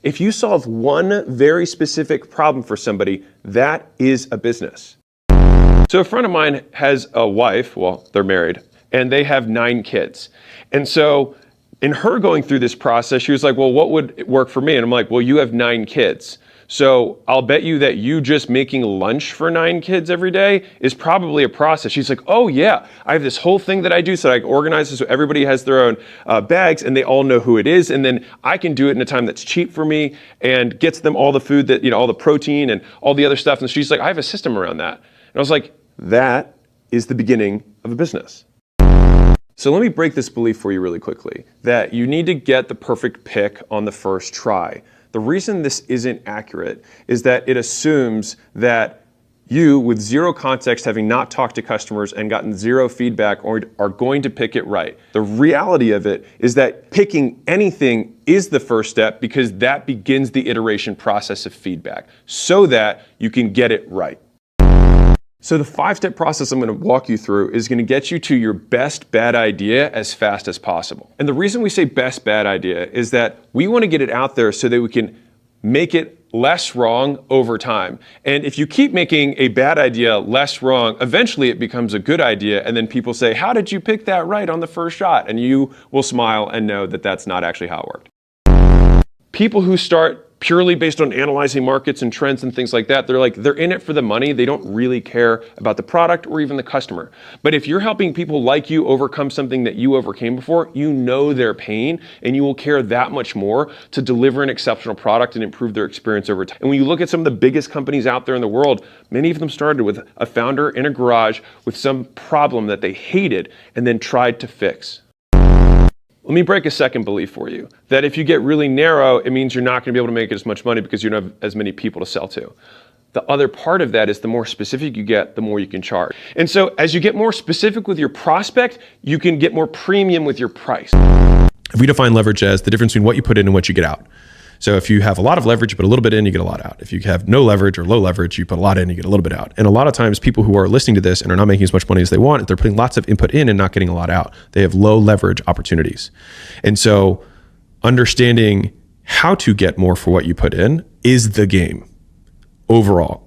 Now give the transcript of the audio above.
If you solve one very specific problem for somebody, that is a business. So a friend of mine has a wife, well, they're married, and they have 9 kids. And so in her going through this process, she was like, well, what would work for me? And I'm like, well, you have 9 kids. So I'll bet you that you just making lunch for 9 kids every day is probably a process. She's like, oh yeah, I have this whole thing that I do so I organize this so everybody has their own bags and they all know who it is. And then I can do it in a time that's cheap for me and gets them all the food that, all the protein and all the other stuff. And she's like, I have a system around that. And I was like, that is the beginning of a business. So let me break this belief for you really quickly, that you need to get the perfect pick on the first try. The reason this isn't accurate is that it assumes that you, with zero context, having not talked to customers and gotten zero feedback, are going to pick it right. The reality of it is that picking anything is the first step because that begins the iteration process of feedback so that you can get it right. So the 5-step process I'm going to walk you through is going to get you to your best bad idea as fast as possible. And the reason we say best bad idea is that we want to get it out there so that we can make it less wrong over time. And if you keep making a bad idea less wrong, eventually it becomes a good idea. And then people say, how did you pick that right on the first shot? And you will smile and know that that's not actually how it worked. People who start purely based on analyzing markets and trends and things like that, they're in it for the money. They don't really care about the product or even the customer. But if you're helping people like you overcome something that you overcame before, you know their pain and you will care that much more to deliver an exceptional product and improve their experience over time. And when you look at some of the biggest companies out there in the world, many of them started with a founder in a garage with some problem that they hated and then tried to fix. Let me break a second belief for you, that if you get really narrow, it means you're not going to be able to make as much money because you don't have as many people to sell to. The other part of that is the more specific you get, the more you can charge. And so as you get more specific with your prospect, you can get more premium with your price. If we define leverage as the difference between what you put in and what you get out. So if you have a lot of leverage, you put a little bit in, you get a lot out. If you have no leverage or low leverage, you put a lot in, you get a little bit out. And a lot of times people who are listening to this and are not making as much money as they want, they're putting lots of input in and not getting a lot out. They have low leverage opportunities. And so understanding how to get more for what you put in is the game overall.